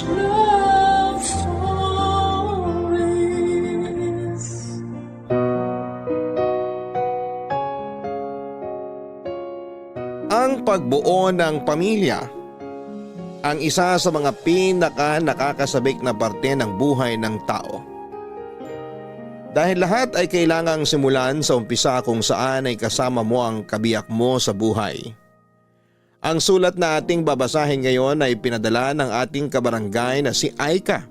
Love Stories. Ang pagbuo ng pamilya ang isa sa mga nakakasabik na parte ng buhay ng tao. Dahil lahat ay kailangang simulan sa umpisa kung saan ay kasama mo ang kabiyak mo sa buhay. Ang sulat na ating babasahin ngayon ay pinadala ng ating kabarangay na si Aika.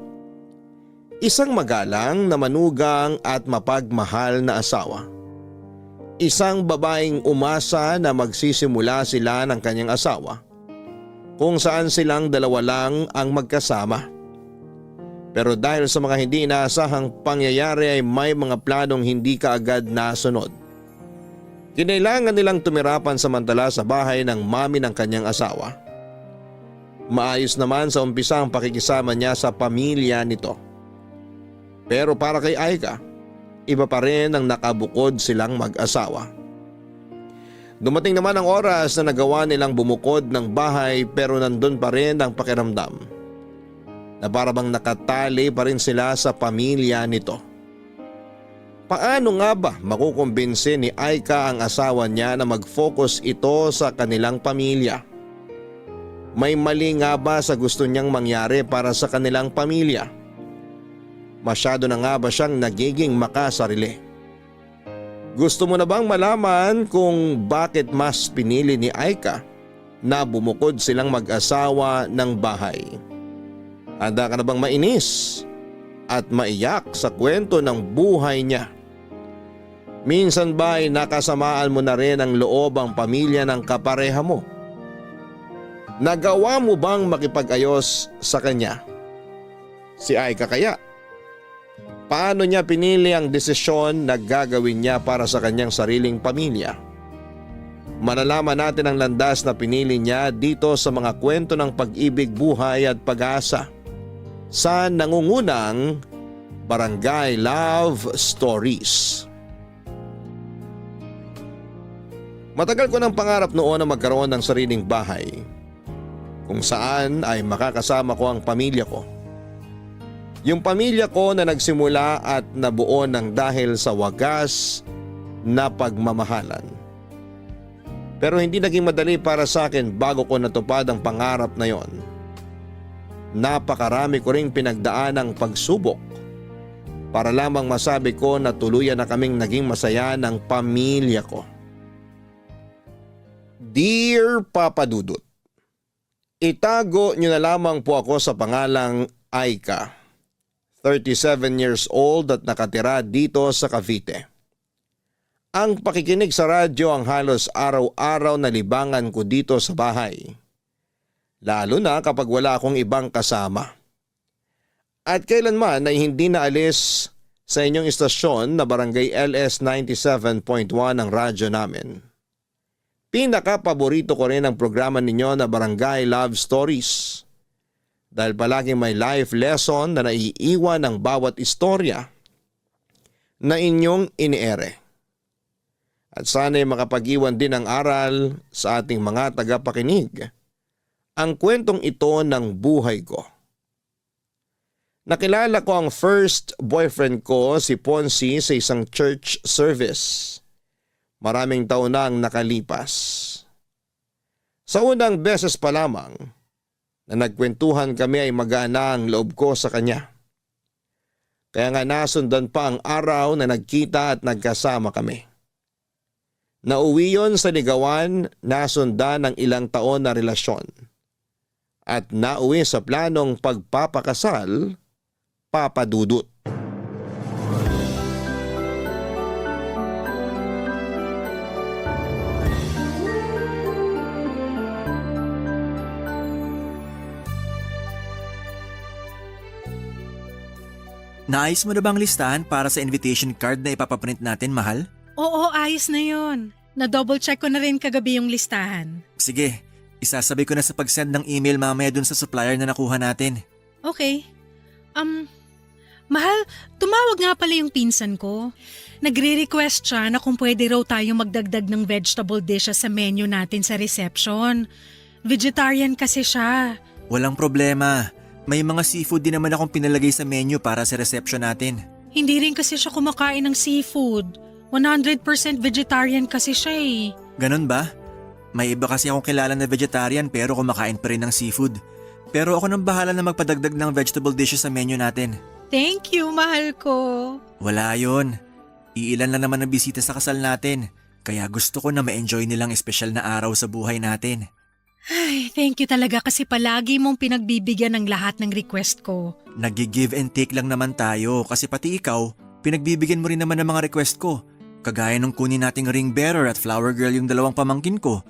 Isang magalang na manugang at mapagmahal na asawa. Isang babaeng umasa na magsisimula sila ng kanyang asawa kung saan silang dalawa lang ang magkasama. Pero dahil sa mga hindi inaasahang pangyayari ay may mga planong hindi kaagad nasunod. Kinailangan nilang tumira pansamantala sa bahay ng mami ng kanyang asawa. Maayos naman sa umpisa ang pakikisama niya sa pamilya nito. Pero para kay Aika, iba pa rin ang nakabukod silang mag-asawa. Dumating naman ang oras na nagawa nilang bumukod ng bahay pero nandun pa rin ang pakiramdam na para bang nakatali pa rin sila sa pamilya nito. Paano nga ba makukumbinsi ni Aika ang asawa niya na mag-focus ito sa kanilang pamilya? May mali nga ba sa gusto niyang mangyari para sa kanilang pamilya? Masyado na nga ba siyang nagiging makasarili? Gusto mo na bang malaman kung bakit mas pinili ni Aika na bumukod silang mag-asawa ng bahay? Handa ka na bang mainis at maiyak sa kwento ng buhay niya? Minsan ba ay nakasamaan mo na rin ang loob ang pamilya ng kapareha mo? Nagawa mo bang makipag-ayos sa kanya? Si Aika kaya? Paano niya pinili ang desisyon na gagawin niya para sa kanyang sariling pamilya? Malalaman natin ang landas na pinili niya dito sa mga kwento ng pag-ibig, buhay at pag-asa sa nangungunang Barangay Love Stories. Matagal ko ng pangarap noon na magkaroon ng sariling bahay kung saan ay makakasama ko ang pamilya ko. Yung pamilya ko na nagsimula at nabuo ng dahil sa wagas na pagmamahalan. Pero hindi naging madali para sa akin bago ko natupad ang pangarap na yon. Napakarami ko ring pinagdaan ng pagsubok para lamang masabi ko na tuluyan na kaming naging masaya ng pamilya ko. Dear Papa Dudut, itago niyo na lamang po ako sa pangalang Aika, 37 years old at nakatira dito sa Cavite. Ang pakikinig sa radyo ang halos araw-araw na libangan ko dito sa bahay. Lalo na kapag wala akong ibang kasama. At kailanman ay hindi naalis sa inyong istasyon na Barangay LS 97.1 ang radyo namin. Pinaka-paborito ko rin ang programa ninyo na Barangay Love Stories. Dahil palaging may life lesson na naiiwan ng bawat istorya na inyong iniere. At sana'y makapag-iwan din ng aral sa ating mga tagapakinig ang kwentong ito ng buhay ko. Nakilala ko ang first boyfriend ko si Ponzi sa isang church service. Maraming taon na ang nakalipas. Sa unang beses pa lamang na nagkwentuhan kami ay magana ang loob ko sa kanya. Kaya nga nasundan pa ang araw na nagkita at nagkasama kami. Nauwi yon sa ligawan, nasundan ng ilang taon na relasyon. At nauwi sa planong pagpapakasal, Papa Dudut. Naayos mo na bang listahan para sa invitation card na ipapaprint natin, mahal? Oo, ayos na yun. Na-double check ko na rin kagabi yung listahan. Sige, isasabi ko na sa pag-send ng email mamaya dun sa supplier na nakuha natin. Okay. Mahal, tumawag nga pala yung pinsan ko. Nagre-request siya na kung pwede raw tayo magdagdag ng vegetable dishes sa menu natin sa reception. Vegetarian kasi siya. Walang problema. May mga seafood din naman akong pinalagay sa menu para sa reception natin. Hindi rin kasi siya kumakain ng seafood. 100% vegetarian kasi siya eh. Ganon ba? May iba kasi akong kilala na vegetarian pero kumakain pa rin ng seafood. Pero ako nang bahala na magpadagdag ng vegetable dishes sa menu natin. Thank you, mahal ko. Wala yon. Iilan lang naman ang bisita sa kasal natin. Kaya gusto ko na ma-enjoy nilang espesyal na araw sa buhay natin. Ay, thank you talaga kasi palagi mong pinagbibigyan ng lahat ng request ko. Nag-give and take lang naman tayo kasi pati ikaw, pinagbibigyan mo rin naman ng mga request ko. Kagaya nung kunin nating ring bearer at flower girl yung dalawang pamangkin ko.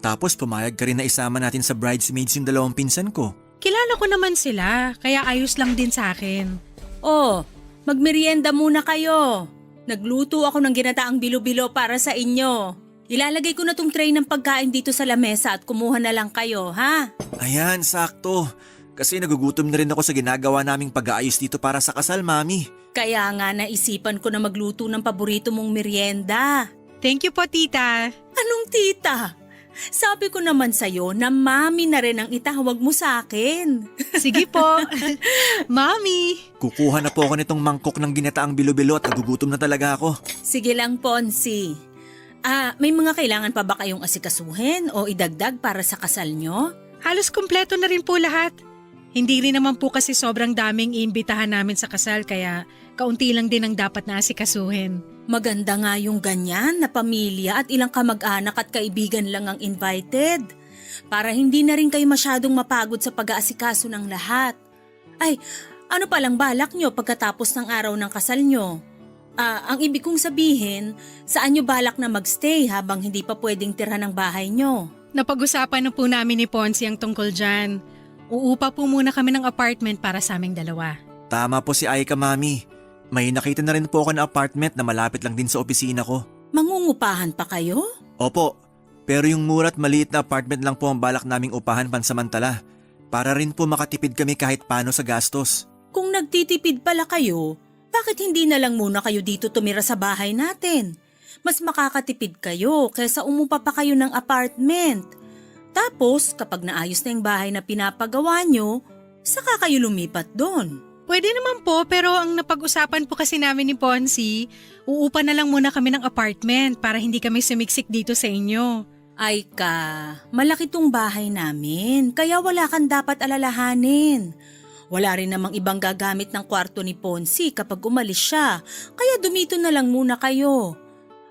Tapos pumayag ka rin na isama natin sa bridesmaids yung dalawang pinsan ko. Kilala ko naman sila, kaya ayos lang din sa akin. Oh, magmerienda muna kayo. Nagluto ako ng ginataang bilo-bilo para sa inyo. Ilalagay ko na tong tray ng pagkain dito sa lamesa at kumuha na lang kayo, ha? Ayan, sakto. Kasi nagugutom na rin ako sa ginagawa naming pag-aayos dito para sa kasal, Mami. Kaya nga naisipan ko na magluto ng paborito mong merienda. Thank you po, tita. Anong tita? Sabi ko naman sa'yo na mami na rin ang itawag mo sa akin. Sige po. Mami. Kukuha na po ako nitong mangkok ng ginataang bilo-bilo at nagugutom na talaga ako. Sige lang, Ponsi. May mga kailangan pa ba kayong asikasuhin o idagdag para sa kasal nyo? Halos kumpleto na rin po lahat. Hindi rin naman po kasi sobrang daming iimbitahan namin sa kasal kaya kaunti lang din ang dapat na asikasuhin. Maganda nga yung ganyan na pamilya at ilang kamag-anak at kaibigan lang ang invited. Para hindi na rin kayo masyadong mapagod sa pag-aasikaso ng lahat. Ay, ano palang balak nyo pagkatapos ng araw ng kasal nyo? Ang ibig kong sabihin, saan nyo balak na magstay habang hindi pa pwedeng tirhan ng bahay nyo? Napag-usapan na po namin ni Ponsi ang tungkol dyan. Uupa po muna kami ng apartment para sa aming dalawa. Tama po si Aika, Mami. May nakita na rin po ako na apartment na malapit lang din sa opisina ko. Mangungupahan pa kayo? Opo, pero yung mura at maliit na apartment lang po ang balak naming upahan pansamantala. Para rin po makatipid kami kahit paano sa gastos. Kung nagtitipid pala kayo, bakit hindi na lang muna kayo dito tumira sa bahay natin? Mas makakatipid kayo kaysa umupa pa kayo ng apartment. Tapos kapag naayos na yung bahay na pinapagawa nyo, saka kayo lumipat doon. Pwede naman po pero ang napag-usapan po kasi namin ni Ponsi, uupa na lang muna kami ng apartment para hindi kami sumiksik dito sa inyo. Ay malaki tong bahay namin kaya wala kang dapat alalahanin. Wala rin namang ibang gagamit ng kwarto ni Ponsi kapag umalis siya, kaya dumito na lang muna kayo.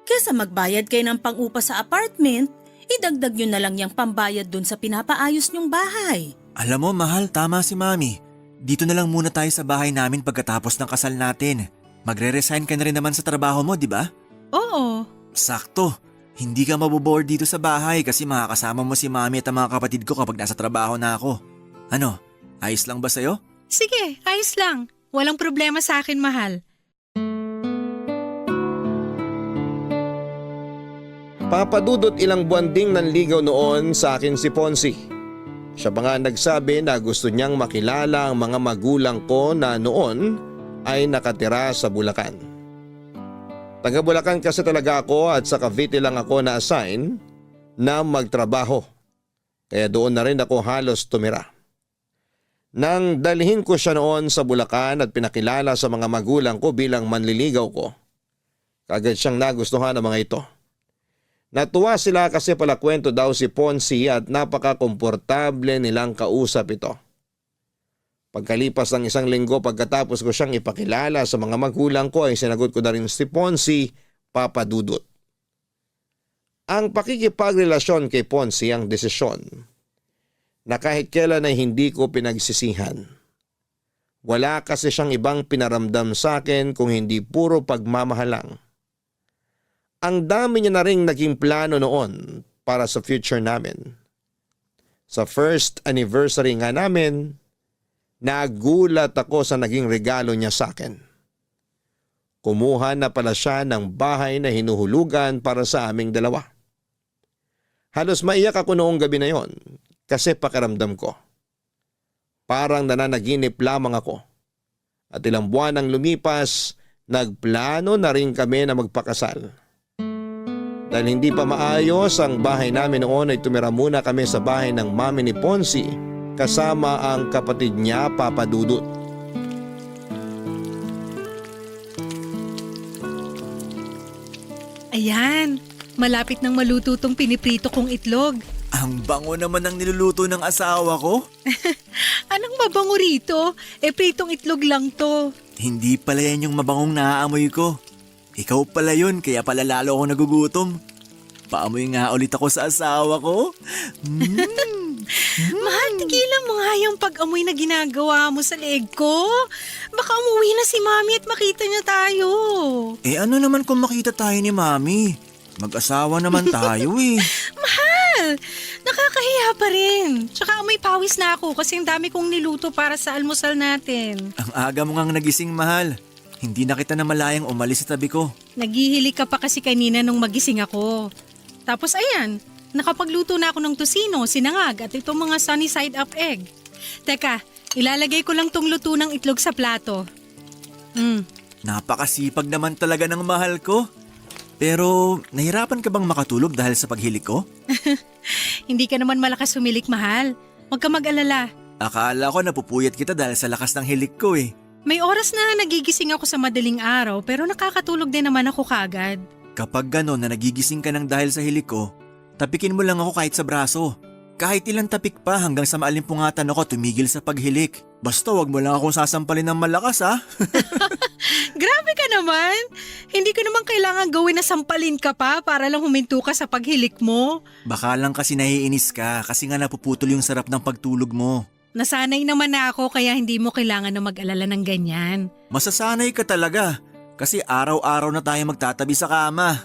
Kesa magbayad kayo ng pang-upa sa apartment, idagdag nyo na lang yung pambayad dun sa pinapaayos nyong bahay. Alam mo, mahal, tama si Mami. Dito na lang muna tayo sa bahay namin pagkatapos ng kasal natin. Magre-resign ka na rin naman sa trabaho mo, di ba? Oo. Sakto. Hindi ka mabobore dito sa bahay kasi makakasama mo si Mami at ang mga kapatid ko kapag nasa trabaho na ako. Ano, ayos lang ba sa'yo? Sige, ayos lang. Walang problema sa akin, mahal. Papadudot ilang buwan ding nanligaw noon sa akin si Ponsi. Siya pa nga nagsabi na gusto niyang makilala ang mga magulang ko na noon ay nakatira sa Bulacan. Taga Bulacan kasi talaga ako at sa Cavite lang ako na-assign na magtrabaho. Kaya doon na rin ako halos tumira. Nang dalhin ko siya noon sa Bulacan at pinakilala sa mga magulang ko bilang manliligaw ko, kagad siyang nagustuhan ng mga ito. Natuwa sila kasi pala kwento daw si Ponsi at napaka-komportable nilang kausap ito. Pagkalipas ng isang linggo pagkatapos ko siyang ipakilala sa mga magulang ko ay sinagot ko na rin si Ponsi, papadudot. Ang pakikipagrelasyon kay Ponsi ang desisyon na kahit kailan ay hindi ko pinagsisihan. Wala kasi siyang ibang pinaramdam sa akin kung hindi puro pagmamahal lang. Ang dami niya na ring naging plano noon para sa future namin. Sa first anniversary nga namin, nagulat ako sa naging regalo niya sa akin. Kumuha na pala siya ng bahay na hinuhulugan para sa aming dalawa. Halos maiyak ako noong gabi na yon kasi pakiramdam ko. Parang nananaginip lamang ako. At ilang buwan nang lumipas, nagplano na rin kami na magpakasal. Dahil hindi pa maayos ang bahay namin noon ay tumira muna kami sa bahay ng mami ni Ponsi kasama ang kapatid niya, Papa Dudut. Ayan, malapit nang maluto tong piniprito kong itlog. Ang bango naman ng niluluto ng asawa ko. Anong mabango rito? Pritong itlog lang to. Hindi pala yan yung mabangong naaamoy ko. Ikaw pala yun, kaya pala lalo ako nagugutom. Paamoy nga ulit ako sa asawa ko. Mahal, tigilan mo nga yung pag-amoy na ginagawa mo sa leeg ko. Baka umuwi na si Mami at makita niya tayo. Ano naman kung makita tayo ni Mami? Mag-asawa naman tayo eh. Mahal, nakakahiya pa rin. Tsaka amoy pawis na ako kasi ang dami kong niluto para sa almusal natin. Ang aga mo ngang nagising, mahal. Hindi na kita na malayang umalis sa tabi ko. Naghihili ka pa kasi kanina nung magising ako. Tapos ayan, nakapagluto na ako ng tosino, sinangag at itong mga sunny side up egg. Teka, ilalagay ko lang tong luto ng itlog sa plato. Napakasipag naman talaga ng mahal ko. Pero nahirapan ka bang makatulog dahil sa paghilik ko? Hindi ka naman malakas humilik, mahal. Huwag ka mag-alala. Akala ko napupuyat kita dahil sa lakas ng hilik ko eh. May oras na nagigising ako sa madaling araw pero nakakatulog din naman ako kagad. Kapag gano'n na nagigising ka ng dahil sa hilik ko, tapikin mo lang ako kahit sa braso. Kahit ilang tapik pa hanggang sa maalimpungatan ako tumigil sa paghilik. Basta wag mo lang akong sasampalin ng malakas ha. Grabe ka naman! Hindi ko naman kailangan gawin na sampalin ka pa para lang huminto ka sa paghilik mo. Baka lang kasi naiinis ka kasi nga napuputol yung sarap ng pagtulog mo. Nasanay naman na ako kaya hindi mo kailangan na mag-alala ng ganyan. Masasanay ka talaga kasi araw-araw na tayo magtatabi sa kama.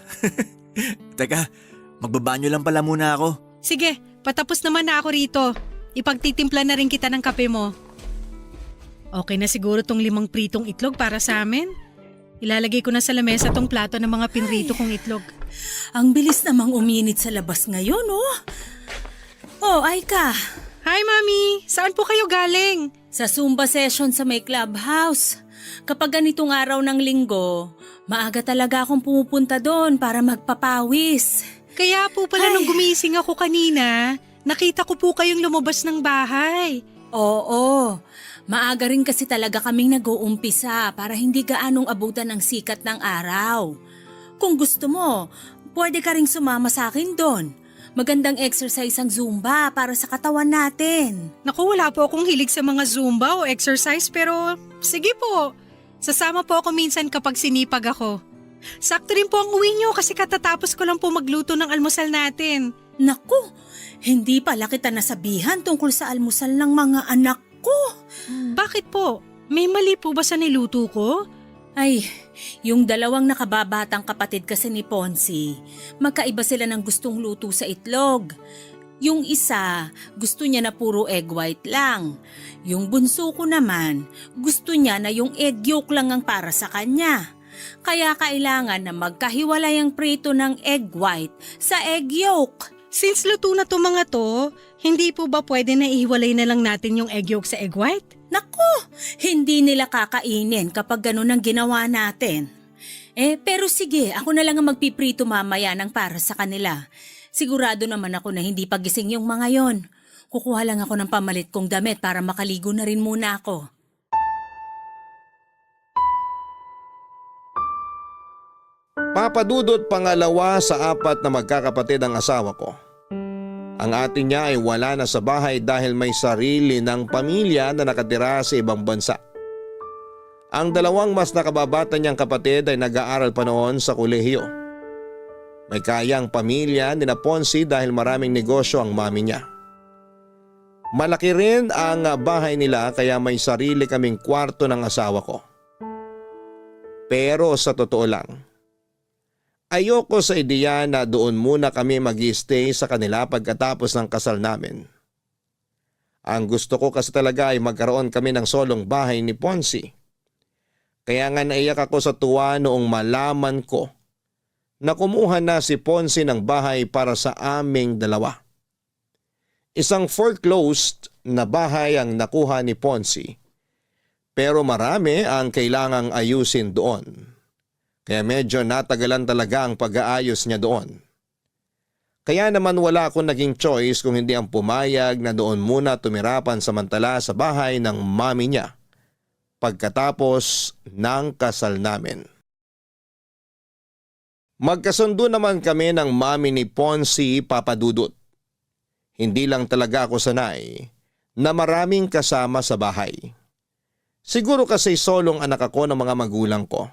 Teka, magbabanyo lang pala muna ako. Sige, patapos naman na ako rito. Ipagtitimpla na rin kita ng kape mo. Okay na siguro tong 5 pritong itlog para sa amin. Ilalagay ko na sa lamesa tong plato ng mga pinrito kong itlog. Ang bilis namang uminit sa labas ngayon, oh. Oh, Aika. Hi, Mami! Saan po kayo galing? Sa Zumba session sa may clubhouse. Kapag ganitong araw ng linggo, maaga talaga akong pumupunta doon para magpapawis. Kaya po pala nung gumising ako kanina, nakita ko po kayong lumabas ng bahay. Oo, maaga rin kasi talaga kaming nag-uumpisa para hindi gaanong abutan ng sikat ng araw. Kung gusto mo, pwede ka ring sumama sa akin doon. Magandang exercise ang Zumba para sa katawan natin. Naku, wala po akong hilig sa mga Zumba o exercise pero sige po. Sasama po ako minsan kapag sinipag ako. Sakto rin po ang uwi niyo kasi katatapos ko lang po magluto ng almusal natin. Naku, hindi pala kita nasabihan tungkol sa almusal ng mga anak ko. Bakit po? May mali po ba sa niluto ko? Ay, yung dalawang nakababatang kapatid kasi ni Ponzi, magkaiba sila ng gustong luto sa itlog. Yung isa, gusto niya na puro egg white lang. Yung bunso ko naman, gusto niya na yung egg yolk lang ang para sa kanya. Kaya kailangan na magkahiwalay ang prito ng egg white sa egg yolk. Since luto na to mga to, hindi po ba pwede na ihiwalay na lang natin yung egg yolk sa egg white? Naku, hindi nila kakainin kapag ganun ang ginawa natin. Pero sige, ako na lang ang magpiprito mamaya ng para sa kanila. Sigurado naman ako na hindi pagising yung mga yon. Kukuha lang ako ng pamalit kong damit para makaligo na rin muna ako. Papadudot pangalawa sa 4 na magkakapatid ang asawa ko. Ang ate niya ay wala na sa bahay dahil may sarili ng pamilya na nakatira sa ibang bansa. Ang 2 mas nakababata niyang kapatid ay nag-aaral pa noon sa kolehiyo. May kayang pamilya ni na Ponzi dahil maraming negosyo ang mami niya. Malaki rin ang bahay nila kaya may sarili kaming kwarto ng asawa ko. Pero sa totoo lang, ayoko sa ideya na doon muna kami mag-stay sa kanila pagkatapos ng kasal namin. Ang gusto ko kasi talaga ay magkaroon kami ng solong bahay ni Ponzi. Kaya nga naiyak ako sa tuwa noong malaman ko na kumuha na si Ponzi ng bahay para sa aming 2. Isang foreclosed na bahay ang nakuha ni Ponzi, pero marami ang kailangang ayusin doon. Kaya medyo natagalan talaga ang pag-aayos niya doon. Kaya naman wala akong naging choice kung hindi ang pumayag na doon muna tumira pansamantala sa bahay ng mami niya pagkatapos ng kasal namin. Magkasundo naman kami ng mami ni Ponzi, Papa Dudut. Hindi lang talaga ako sanay na maraming kasama sa bahay. Siguro kasi solong anak ako ng mga magulang ko.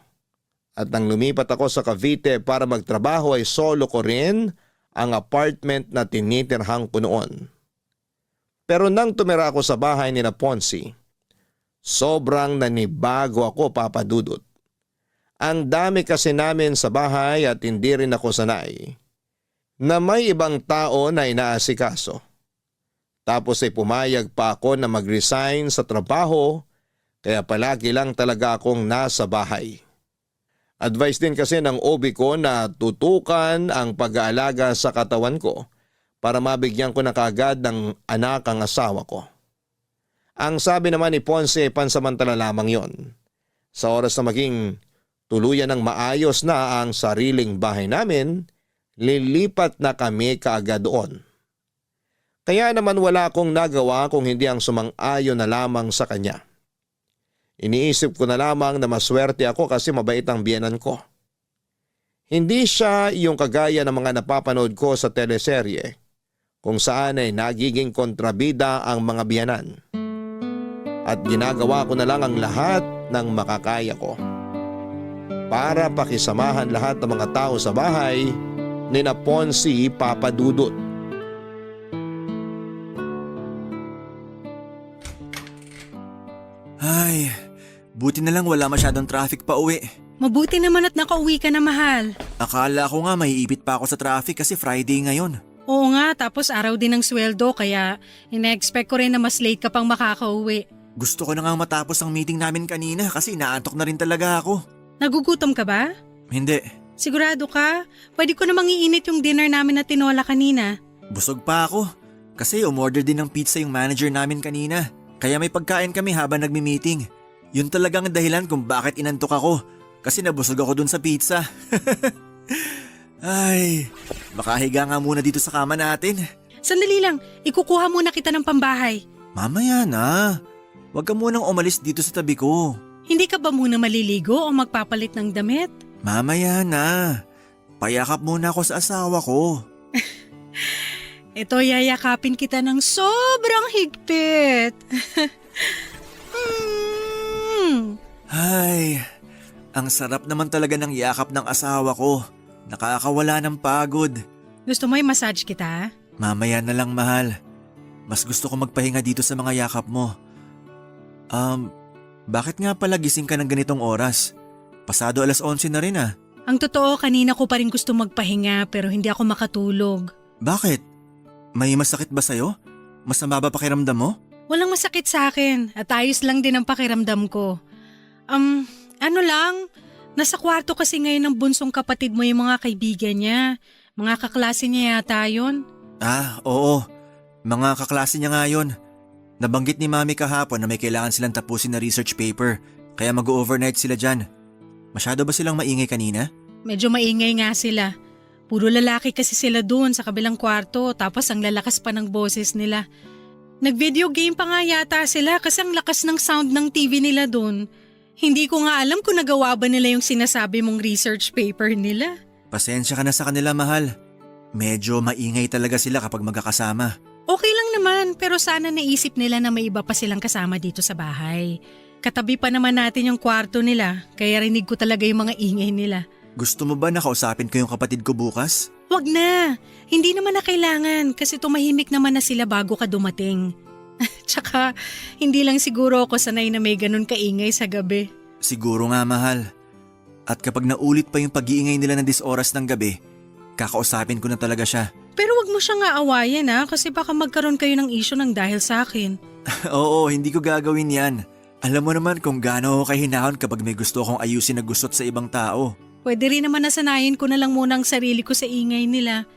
At nang lumipat ako sa Cavite para magtrabaho ay solo ko rin ang apartment na tinitirhan ko noon. Pero nang tumira ako sa bahay ni na Ponzi, sobrang nanibago ako, Papa Dudut. Ang dami kasi namin sa bahay at hindi rin ako sanay na may ibang tao na inaasikaso. Tapos ay pumayag pa ako na mag-resign sa trabaho kaya palagi lang talaga akong nasa bahay. Advice din kasi ng OB ko na tutukan ang pag-aalaga sa katawan ko para mabigyan ko na kagad ng anak ang asawa ko. Ang sabi naman ni Ponce, pansamantala lamang yon. Sa oras na maging tuluyan ng maayos na ang sariling bahay namin, lilipat na kami kaagad doon. Kaya naman wala akong nagawa kung hindi ang sumang-ayon na lamang sa kanya. Iniisip ko na lamang na maswerte ako kasi mabait ang biyenan ko. Hindi siya yung kagaya ng mga napapanood ko sa teleserye kung saan ay nagiging kontrabida ang mga biyenan. At ginagawa ko na lang ang lahat ng makakaya ko para pakisamahan lahat ng mga tao sa bahay ni na Ponzi, Papa Dudut. Ay, buti na lang wala masyadong traffic pa uwi. Mabuti naman at nakauwi ka na, mahal. Akala ko nga maiipit pa ako sa traffic kasi Friday ngayon. Oo nga, tapos araw din ng sweldo kaya ina-expect ko rin na mas late ka pang makakauwi. Gusto ko na nga matapos ang meeting namin kanina kasi inaantok na rin talaga ako. Nagugutom ka ba? Hindi, Sigurado ka? Pwede ko namang iinit yung dinner namin na tinola kanina. busog pa ako. Kasi umorder din ng pizza yung manager namin kanina. Kaya may pagkain kami habang nagmi-meeting. Yun talagang dahilan kung bakit inantok ako. Kasi nabusog ako dun sa pizza. Ay, makahiga nga muna dito sa kama natin. Sandali lang, ikukuha muna kita ng pambahay. Mamaya na. Huwag ka munang umalis dito sa tabi ko. Hindi ka ba muna maliligo o magpapalit ng damit? Mamaya na. Payakap muna ako sa asawa ko. Ito, yayakapin kita ng sobrang higpit. Ay, ang sarap naman talaga ng yakap ng asawa ko. Nakakawala ng pagod. Gusto mo i-massage kita? Mamaya na lang, mahal. Mas gusto ko magpahinga dito sa mga yakap mo. Bakit nga pala gising ka ng ganitong oras? Pasado 11:00 na rin ah. Ang totoo, kanina ko pa rin gusto magpahinga pero hindi ako makatulog. Bakit? May masakit ba sa'yo? Masama ba pakiramdam mo? Walang masakit sa akin at ayos lang din ang pakiramdam ko. Ano lang, nasa kwarto kasi ngayon ng bunsong kapatid mo yung mga kaibigan niya. Mga kaklase niya yata yun. Ah, oo. Mga kaklase niya nga yun. Nabanggit ni Mami kahapon na may kailangan silang tapusin na research paper, kaya mag-overnight sila dyan. Masyado ba silang maingay kanina? Medyo maingay nga sila. Puro lalaki kasi sila doon sa kabilang kwarto tapos ang lalakas pa ng boses nila. Nag-video game pa nga yata sila kasi ang lakas ng sound ng TV nila doon. Hindi ko nga alam kung nagawa ba nila yung sinasabi mong research paper nila. Pasensya ka na sa kanila, mahal. Medyo maingay talaga sila kapag magkakasama. Okay lang naman pero sana naisip nila na may iba pa silang kasama dito sa bahay. Katabi pa naman natin yung kwarto nila kaya rinig ko talaga yung mga ingay nila. Gusto mo ba na kausapin ko yung kapatid ko bukas? Wag na, hindi naman na kailangan kasi tumahimik naman na sila bago ka dumating. Tsaka hindi lang siguro ako sanay na may ganun kaingay sa gabi. Siguro nga, mahal. At kapag naulit pa yung pag-iingay nila ng 10 oras ng gabi, kakausapin ko na talaga siya. Pero wag mo siyang aawayan kasi baka magkaroon kayo ng issue ng dahil sa akin. Oo, hindi ko gagawin yan. Alam mo naman kung gaano ako kahinahon kapag may gusto akong ayusin na gusot sa ibang tao. Pwede rin naman nasanayin ko na lang muna ang sarili ko sa ingay nila.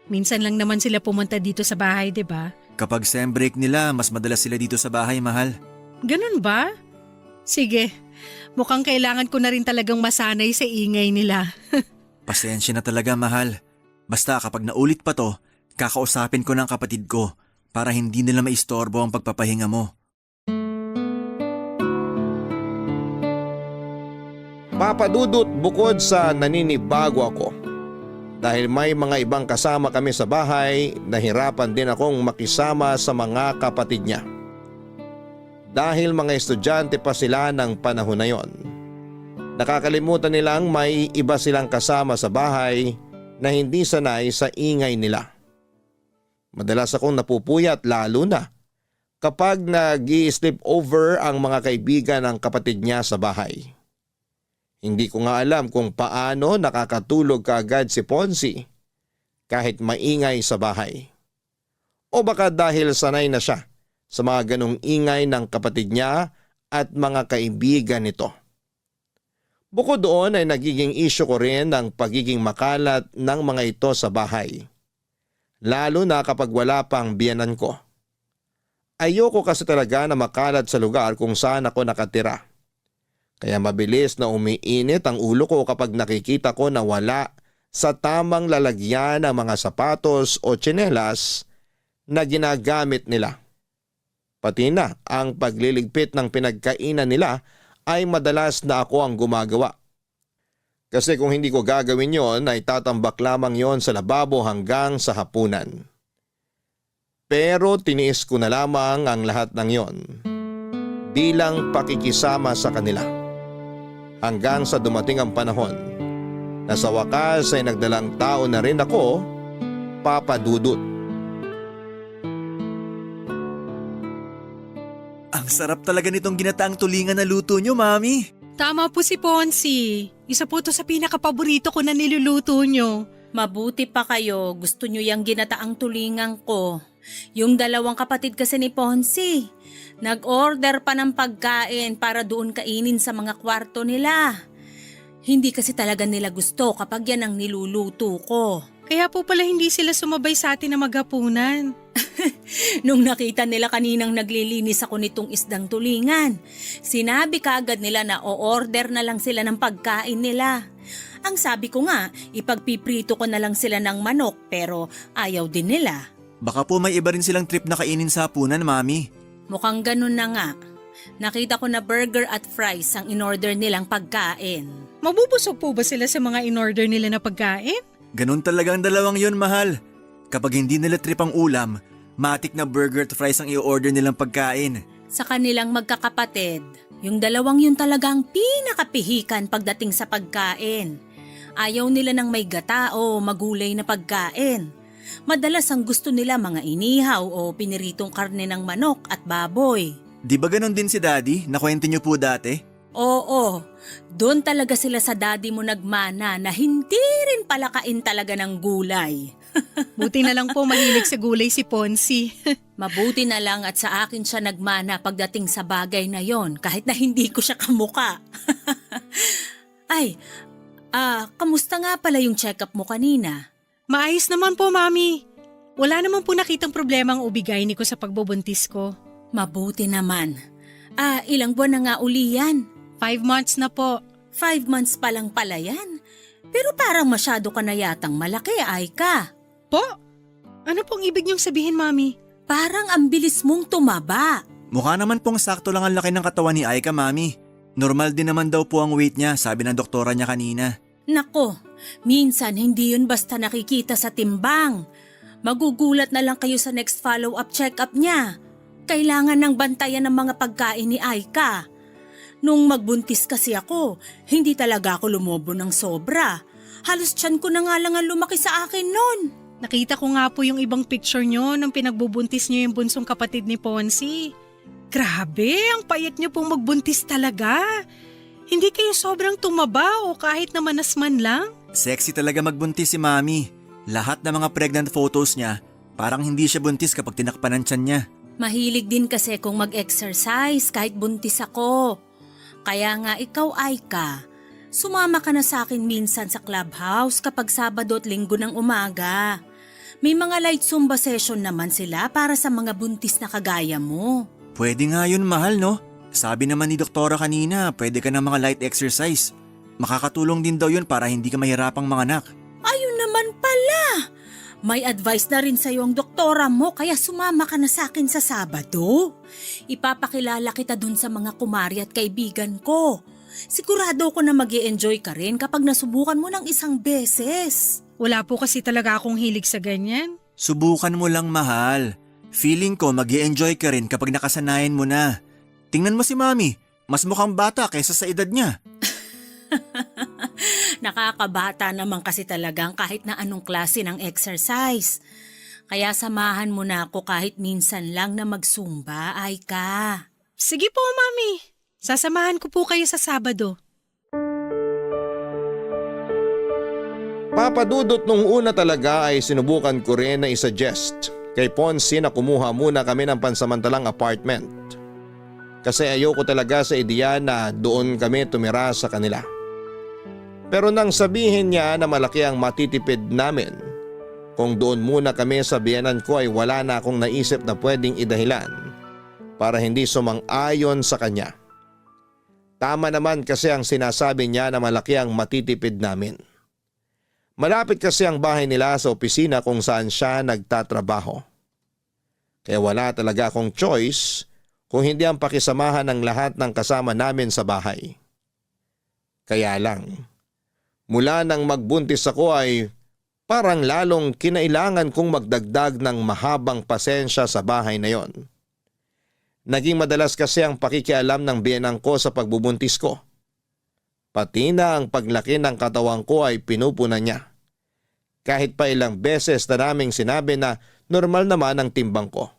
Minsan lang naman sila pumunta dito sa bahay, 'di ba? Kapag sem break nila, mas madalas sila dito sa bahay, mahal. Ganun ba? Sige, mukhang kailangan ko na rin talagang masanay sa ingay nila. Pasensya na talaga, mahal. Basta kapag naulit pa to, Kakausapin ko ng kapatid ko para hindi nila maistorbo ang pagpapahinga mo. Papa Dudut, bukod sa naninibago ako dahil may mga ibang kasama kami sa bahay, nahirapan din akong makisama sa mga kapatid niya. Dahil mga estudyante pa sila ng panahon na yon. Nakakalimutan nilang may iba silang kasama sa bahay na hindi sanay sa ingay nila. Madalas akong napupuyat lalo na kapag nag-i-sleep over ang mga kaibigan ng kapatid niya sa bahay. Hindi ko nga alam kung paano nakakatulog kaagad si Ponzi kahit maingay sa bahay. O baka dahil sanay na siya sa mga ganong ingay ng kapatid niya at mga kaibigan nito. Bukod doon ay nagiging issue ko rin ang pagiging makalat ng mga ito sa bahay. Lalo na kapag wala pang biyenan ko. Ayoko kasi talaga na makalat sa lugar kung saan ako nakatira. Kaya mabilis na umiinit ang ulo ko kapag nakikita ko na wala sa tamang lalagyan ng mga sapatos o tsinelas na ginagamit nila. Pati na ang pagliligpit ng pinagkainan nila ay madalas na ako ang gumagawa. Kasi kung hindi ko gagawin yon ay tatambak lamang yon sa lababo hanggang sa hapunan. Pero tiniis ko na lamang ang lahat ng yon bilang pakikisama sa kanila. Hanggang sa dumating ang panahon na sa wakas ay nagdalang tao na rin ako, Papa Dudut. Ang sarap talaga nitong ginataang tulingan na luto nyo, Mami. Tama po si Ponzi. Isa po to sa pinakapaborito ko na niluluto nyo. Mabuti pa kayo, gusto nyo yung ginataang tulingan ko. Yung dalawang kapatid kasi ni Ponzi, nag-order pa ng pagkain para doon kainin sa mga kwarto nila. Hindi kasi talaga nila gusto kapag yan ang niluluto ko. Kaya po pala hindi sila sumabay sa atin na maghapunan. Nung nakita nila kaninang naglilinis ako nitong isdang tulingan, sinabi kaagad nila na o-order na lang sila ng pagkain nila. Ang sabi ko nga, ipagpiprito ko na lang sila ng manok pero ayaw din nila. Baka po may iba rin silang trip na kainin sa hapunan, Mami. Mukhang ganun na nga. Nakita ko na burger at fries ang in-order nilang pagkain. Mabubusog po ba sila sa mga in-order nila na pagkain? Ganun talagang dalawang yon, mahal. Kapag hindi nila trip ang ulam, matik na burger at fries ang i-order nilang pagkain. Sa kanilang magkakapatid, yung dalawang yun talagang pinakapihikan pagdating sa pagkain. Ayaw nila ng may gata o magulay na pagkain. Madalas ang gusto nila mga inihaw o piniritong karne ng manok at baboy. Di ba ganun din si Daddy? Nakwento niyo po dati? Oo, doon talaga sila sa daddy mo nagmana na hindi rin palakain talaga ng gulay. Buti na lang po mahilig sa gulay si Ponzi. Mabuti na lang at sa akin siya nagmana pagdating sa bagay na yon kahit na hindi ko siya kamuka. Ay, kamusta nga pala yung check-up mo kanina? Maayos naman po, Mami. Wala naman po nakitang problema ang ubigay ni ko sa pagbubuntis ko. Mabuti naman. Ilang buwan na nga uli yan? 5 months na po. 5 months pa lang pala yan. Pero parang masyado ka na yatang malaki, Aika. Po? Ano pong ibig niyong sabihin, Mami? Parang ang bilis mong tumaba. Mukha naman pong sakto lang ang laki ng katawan ni Aika, Mami. Normal din naman daw po ang weight niya, sabi ng doktora niya kanina. Nako, minsan hindi yun basta nakikita sa timbang. Magugulat na lang kayo sa next follow-up check-up niya. Kailangan ng bantayan ng mga pagkain ni Aika. Nung magbuntis kasi ako, hindi talaga ako lumobo ng sobra. Halos tiyan ko na nga lang ang lumaki sa akin nun. Nakita ko nga po yung ibang picture niyo nung pinagbubuntis niyo yung bunsong kapatid ni Ponzi. Grabe, ang payat niyo pong magbuntis talaga. Hindi kayo sobrang tumaba o kahit na manas man lang? Sexy talaga magbuntis si Mami. Lahat ng mga pregnant photos niya, parang hindi siya buntis kapag tinakpan ang tiyan niya. Mahilig din kasi kung mag-exercise kahit buntis ako. Kaya nga ikaw, Aika, sumama ka na sa akin minsan sa clubhouse kapag Sabado at Linggo ng umaga. May mga light Zumba session naman sila para sa mga buntis na kagaya mo. Pwede nga yun, mahal, no? Sabi naman ni doktora kanina, pwede ka ng mga light exercise. Makakatulong din daw yun para hindi ka mahirapang manganak. Ayun naman pala! May advice na rin sa'yo ang doktora mo kaya sumama ka na sa akin sa Sabado. Ipapakilala kita dun sa mga kumari at kaibigan ko. Sigurado ko na mag-i-enjoy ka rin kapag nasubukan mo ng isang beses. Wala po kasi talaga akong hilig sa ganyan. Subukan mo lang, mahal. Feeling ko mag-i-enjoy ka rin kapag nakasanayan mo na. Tingnan mo si Mami, mas mukhang bata kaysa sa edad niya. Nakakabata naman kasi talagang kahit na anong klase ng exercise. Kaya samahan mo na ako kahit minsan lang na magsumba, ay ka. Sige po, Mami. Sasamahan ko po kayo sa Sabado. Papadudot nung una talaga ay sinubukan ko rin na isuggest kay Ponce na kumuha muna kami ng pansamantalang apartment. Kasi ayoko talaga sa ideya na doon kami tumira sa kanila. Pero nang sabihin niya na malaki ang matitipid namin, kung doon muna kami sa biyenan ko ay wala na akong naisip na pwedeng idahilan para hindi sumang-ayon sa kanya. Tama naman kasi ang sinasabi niya na malaki ang matitipid namin. Malapit kasi ang bahay nila sa opisina kung saan siya nagtatrabaho. Kaya wala talaga akong choice kung hindi ang pakisamahan ng lahat ng kasama namin sa bahay. Kaya lang, mula nang magbuntis ako ay parang lalong kinailangan kong magdagdag ng mahabang pasensya sa bahay na yon. Naging madalas kasi ang pakikialam ng biyenang ko sa pagbubuntis ko. Pati na ang paglaki ng katawan ko ay pinupunan niya. Kahit pa ilang beses na naming sinabi na normal naman ang timbang ko.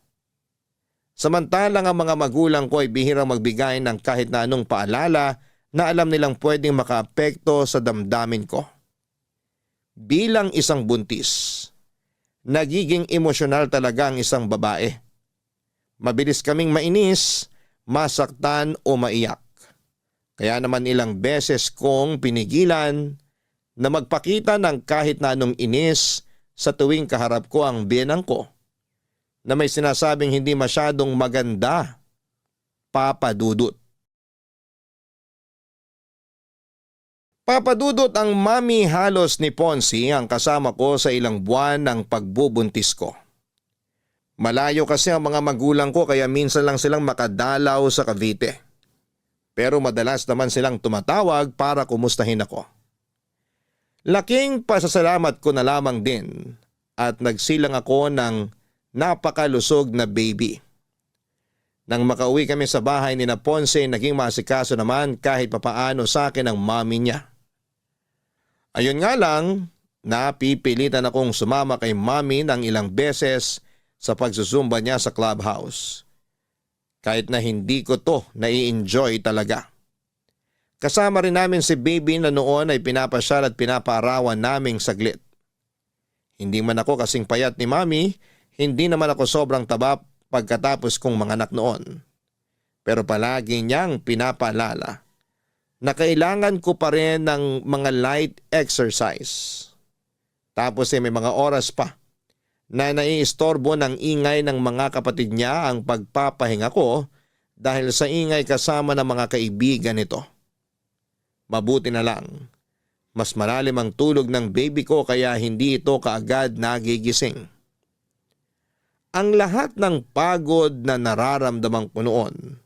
Samantalang ang mga magulang ko ay bihirang magbigay ng kahit na anong paalala na alam nilang pwedeng makaapekto sa damdamin ko. Bilang isang buntis, nagiging emosyonal talaga ang isang babae. Mabilis kaming mainis, masaktan o maiyak. Kaya naman ilang beses kong pinigilan na magpakita ng kahit na anong inis sa tuwing kaharap ko ang biyenang ko na may sinasabing hindi masyadong maganda, papadudot. Papadudot ang mami halos ni Ponce ang kasama ko sa ilang buwan ng pagbubuntis ko. Malayo kasi ang mga magulang ko kaya minsan lang silang makadalaw sa Cavite. Pero madalas naman silang tumatawag para kumustahin ako. Laking pasasalamat ko na lamang din at nagsilang ako ng napakalusog na baby. Nang makauwi kami sa bahay ni na Ponce, naging maasikaso naman kahit papaano sa akin ang mami niya. Ayun nga lang, napipilitan akong sumama kay mami ng ilang beses sa pagsusumba niya sa clubhouse. Kahit na hindi ko to nai-enjoy talaga. Kasama rin namin si baby na noon ay pinapasyal at pinapaarawan naming saglit. Hindi man ako kasing payat ni mami, hindi naman ako sobrang taba pagkatapos kong manganak noon. Pero palagi niyang pinapaalala na kailangan ko pa rin ng mga light exercise. Tapos may mga oras pa na naiistorbo ng ingay ng mga kapatid niya ang pagpapahinga ko dahil sa ingay kasama ng mga kaibigan nito. Mabuti na lang, mas malalim ang tulog ng baby ko kaya hindi ito kaagad nagigising. Ang lahat ng pagod na nararamdaman ko noon,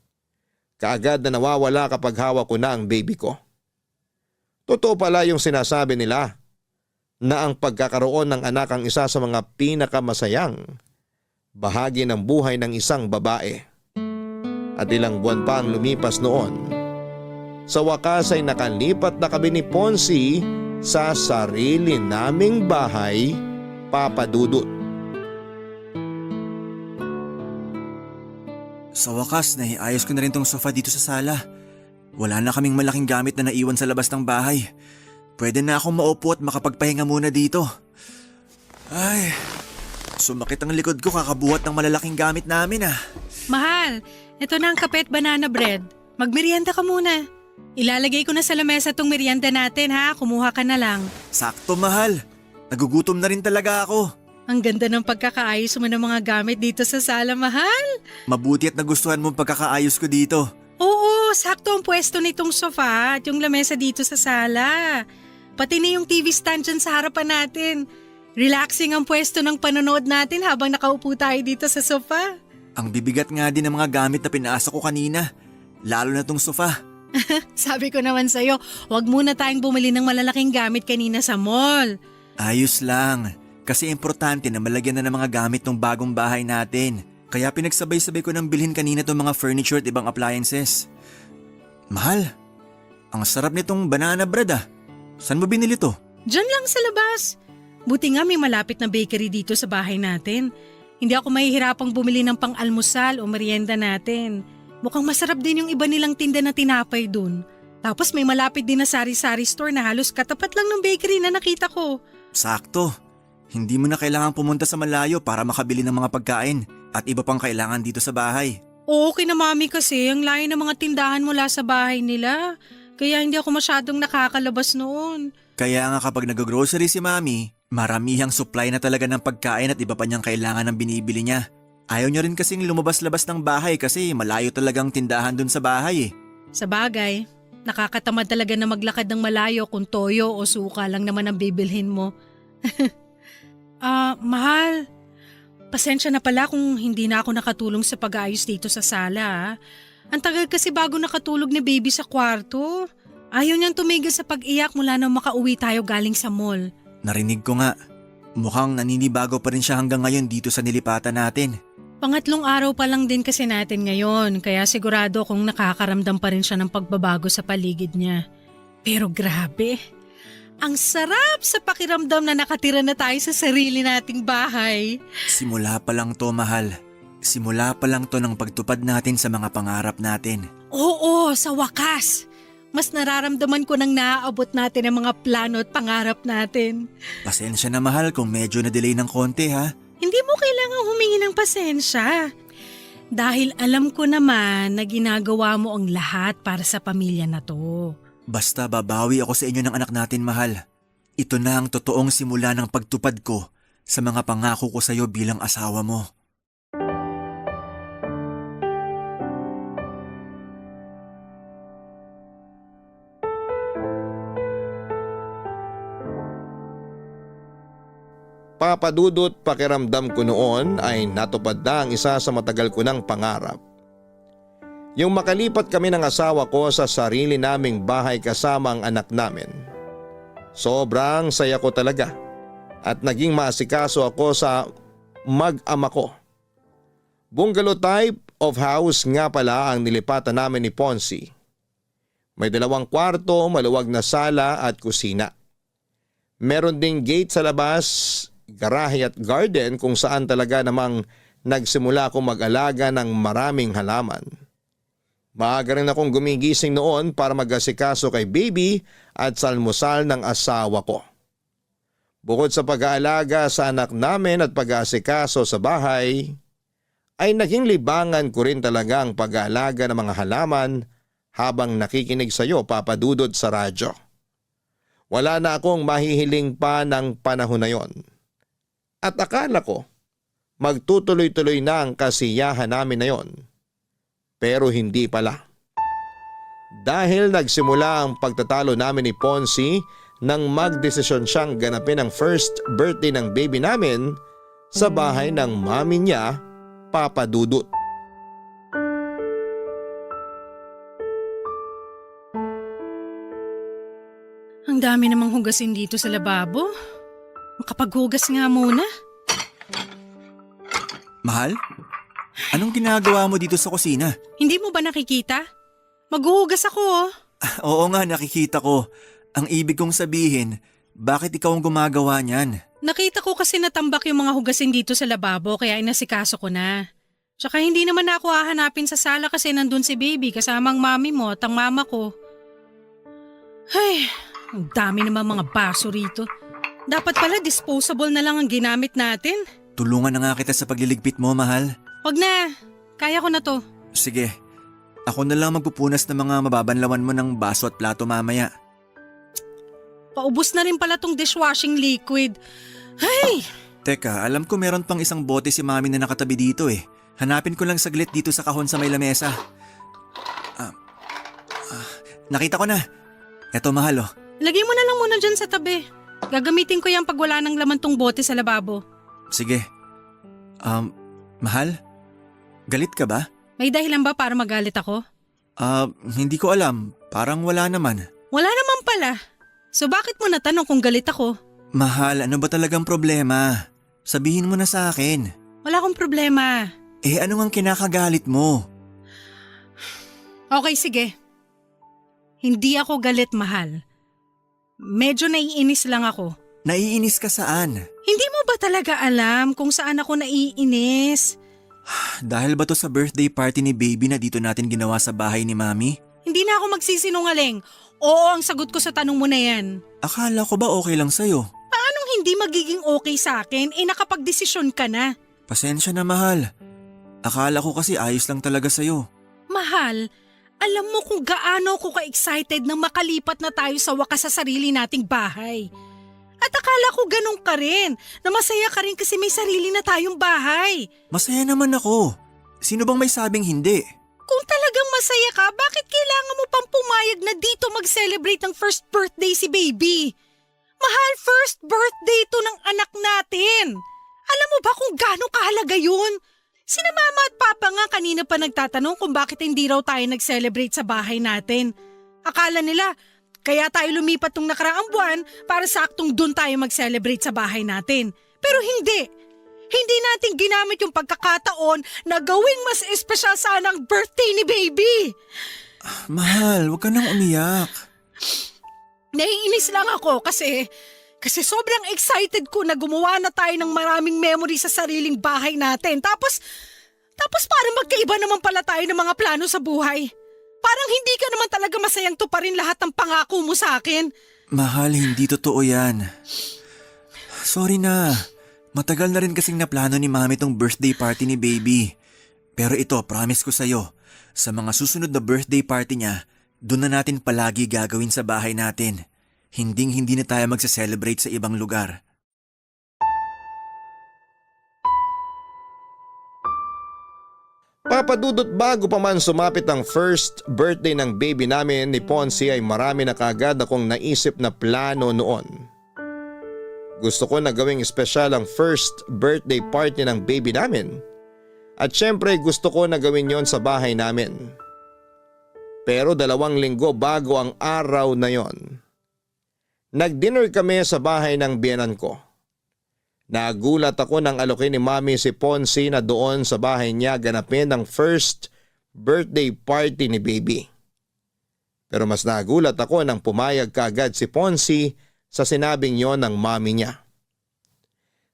kaagad na nawawala kapag hawak ko na ang baby ko. Totoo pala yung sinasabi nila na ang pagkakaroon ng anak ang isa sa mga pinakamasayang bahagi ng buhay ng isang babae. At ilang buwan pa ang lumipas noon. Sa wakas ay nakalipat na kami ni Ponce sa sarili naming bahay, papadudot. Sa wakas, naiayos ko na rin tong sofa dito sa sala. Wala na kaming malaking gamit na naiwan sa labas ng bahay. Pwede na akong maupo at makapagpahinga muna dito. Ay, sumakit ang likod ko kakabuhat ng malalaking gamit namin ah. Mahal, ito na ang kape at banana bread. Magmerienda ka muna. Ilalagay ko na sa lamesa tong merienda natin ha, kumuha ka na lang. Sakto, mahal. Nagugutom na rin talaga ako. Ang ganda ng pagkakaayos mo ng mga gamit dito sa sala, mahal. Mabuti at nagustuhan mo ang pagkakaayos ko dito. Oo, sakto ang pwesto nitong sofa at yung lamesa dito sa sala. Pati na yung TV stand dyan sa harapan natin. Relaxing ang pwesto ng panonood natin habang nakaupo tayo dito sa sofa. Ang bibigat nga din ng mga gamit na pinasa ko kanina. Lalo na tong sofa. Sabi ko naman sa'yo, huwag muna tayong bumili ng malalaking gamit kanina sa mall. Ayos lang. Kasi importante na malagyan na ng mga gamit ng bagong bahay natin. Kaya pinagsabay-sabay ko nang bilhin kanina tong mga furniture at ibang appliances. Mahal, ang sarap nitong banana bread ah. Saan mo binili to? Diyan lang sa labas. Buti nga may malapit na bakery dito sa bahay natin. Hindi ako mahihirapang bumili ng pang-almusal o merienda natin. Mukhang masarap din yung iba nilang tinda na tinapay dun. Tapos may malapit din na sari-sari store na halos katapat lang ng bakery na nakita ko. Sakto. Hindi mo na kailangan pumunta sa malayo para makabili ng mga pagkain at iba pang kailangan dito sa bahay. Oo, kina mami kasi ang layo ng mga tindahan mula sa bahay nila. Kaya hindi ako masyadong nakakalabas noon. Kaya nga kapag nag-grocery si mami, maramihang supply na talaga ng pagkain at iba pa niyang kailangan ng binibili niya. Ayaw niya rin kasing lumabas-labas ng bahay kasi malayo talagang tindahan dun sa bahay eh. Sa bagay, nakakatamad talaga na maglakad ng malayo kung toyo o suka lang naman ang bibilhin mo. Mahal. Pasensya na pala kung hindi na ako nakatulong sa pag-aayos dito sa sala. Ang tagal kasi bago nakatulog ni baby sa kwarto. Ayaw niyang tumigil sa pag-iyak mula nang makauwi tayo galing sa mall. Narinig ko nga. Mukhang naninibago pa rin siya hanggang ngayon dito sa nilipatan natin. Pangatlong araw pa lang din kasi natin ngayon, kaya sigurado kung nakakaramdam pa rin siya ng pagbabago sa paligid niya. Pero grabe, ang sarap sa pakiramdam na nakatira na tayo sa sarili nating bahay. Simula pa lang to, mahal. Simula pa lang to ng pagtupad natin sa mga pangarap natin. Oo, sa wakas. Mas nararamdaman ko nang naaabot natin ang mga plano at pangarap natin. Pasensya na, mahal, kung medyo na-delay ng konti ha. Hindi mo kailangang humingi ng pasensya. Dahil alam ko naman na ginagawa mo ang lahat para sa pamilya na to. Basta babawi ako sa inyo ng anak natin, mahal. Ito na ang totoong simula ng pagtupad ko sa mga pangako ko sa iyo bilang asawa mo. Papadudot, pakiramdam ko noon ay natupad na ang isa sa matagal ko ng pangarap. Yung makalipat kami ng asawa ko sa sarili naming bahay kasama ang anak namin. Sobrang saya ko talaga at naging maasikaso ako sa mag-ama ko. Bungalow type of house nga pala ang nilipatan namin ni Ponzi. May 2 kwarto, maluwag na sala at kusina. Meron ding gate sa labas, garahe at garden kung saan talaga namang nagsimula akong mag-alaga ng maraming halaman. Maaga rin akong gumigising noon para mag-asikaso kay baby at sa almusal ng asawa ko. Bukod sa pag-aalaga sa anak namin at pag-aasikaso sa bahay, ay naging libangan ko rin talaga ang pag-aalaga ng mga halaman habang nakikinig sa iyo, Papa Dudut, sa radyo. Wala na akong mahihiling pa ng panahon na yon. At akala ko, magtutuloy-tuloy na ang kasiyahan namin na yon. Pero hindi pala. Dahil nagsimula ang pagtatalo namin ni Ponzi nang magdesisyon siyang ganapin ang first birthday ng baby namin sa bahay ng mami niya, Papa Dudut. Ang dami namang hugasin dito sa lababo. Makapaghugas nga muna. Mahal? Anong ginagawa mo dito sa kusina? Hindi mo ba nakikita? Maghuhugas ako oh. Oo nga, nakikita ko. Ang ibig kong sabihin, bakit ikaw ang gumagawa niyan? Nakita ko kasi natambak yung mga hugasin dito sa lababo kaya inasikaso ko na. Tsaka hindi naman ako hahanapin sa sala kasi nandun si baby kasama ang mami mo at ang mama ko. Ay, ang dami naman mga baso rito. Dapat pala disposable na lang ang ginamit natin. Tulungan na nga kita sa pagliligpit mo, mahal. Wag na, kaya ko na to. Sige, ako na lang magpupunas ng mga mababanlawan mo ng baso at plato mamaya. Paubos na rin pala tong dishwashing liquid. Ay! Teka, alam ko meron pang isang bote si mami na nakatabi dito eh. Hanapin ko lang saglit dito sa kahon sa may lamesa. Nakita ko na. Eto, mahal oh. Lagay mo na lang muna dyan sa tabi. Gagamitin ko yan pag wala nang laman tong bote sa lababo. Sige. Mahal? Galit ka ba? May dahilan ba para magalit ako? Hindi ko alam. Parang wala naman. Wala naman pala. So bakit mo natanong kung galit ako? Mahal, ano ba talagang problema? Sabihin mo na sa akin. Wala akong problema. Ano ngang kinakagalit mo? Okay, sige. Hindi ako galit, mahal. Medyo naiinis lang ako. Naiinis ka saan? Hindi mo ba talaga alam kung saan ako naiinis? Dahil ba to sa birthday party ni baby na dito natin ginawa sa bahay ni Mami? Hindi na ako magsisinungaling. Oo ang sagot ko sa tanong mo na yan. Akala ko ba okay lang sa'yo? Paanong hindi magiging okay sa akin? Nakapagdesisyon ka na. Pasensya na, mahal. Akala ko kasi ayos lang talaga sa'yo. Mahal, alam mo kung gaano ako ka-excited na makalipat na tayo sa wakas sa sarili nating bahay. At akala ko ganun ka rin, na masaya ka rin kasi may sarili na tayong bahay. Masaya naman ako. Sino bang may sabing hindi? Kung talagang masaya ka, bakit kailangan mo pang pumayag na dito mag-celebrate ng first birthday si baby? Mahal, first birthday to ng anak natin. Alam mo ba kung gaano kahalaga yun? Sina mama at papa nga kanina pa nagtatanong kung bakit hindi raw tayo nag-celebrate sa bahay natin. Akala nila, kaya tayo lumipat tong nakaraang buwan para saktong dun tayo mag-celebrate sa bahay natin. Pero hindi. Hindi natin ginamit yung pagkakataon na gawing mas espesyal sana ang birthday ni baby. Mahal, huwag ka nang umiyak. Naiinis lang ako kasi sobrang excited ko na gumawa na tayo ng maraming memory sa sariling bahay natin. Tapos parang magkaiba naman pala tayo ng mga plano sa buhay. Parang hindi ka naman talaga masayang tuparin lahat ng pangako mo sa akin. Mahal, hindi totoo yan. Sorry na. Matagal na rin kasing naplano ni Mami tong birthday party ni baby. Pero ito, promise ko sa'yo, sa mga susunod na birthday party niya, doon na natin palagi gagawin sa bahay natin. Hindi na tayo magsa-celebrate sa ibang lugar. Papadudot bago pa man sumapit ang first birthday ng baby namin ni Ponzi ay marami na kaagad akong naisip na plano noon. Gusto ko na gawing espesyal ang first birthday party ng baby namin. At syempre gusto ko na gawin yon sa bahay namin. Pero 2 linggo bago ang araw na yon, nag-dinner kami sa bahay ng biyenan ko. Nagulat ako nang alokin ni Mami si Ponzi na doon sa bahay niya ganapin ang first birthday party ni baby. Pero mas nagulat ako nang pumayag kaagad si Ponzi sa sinabing yon ng mami niya.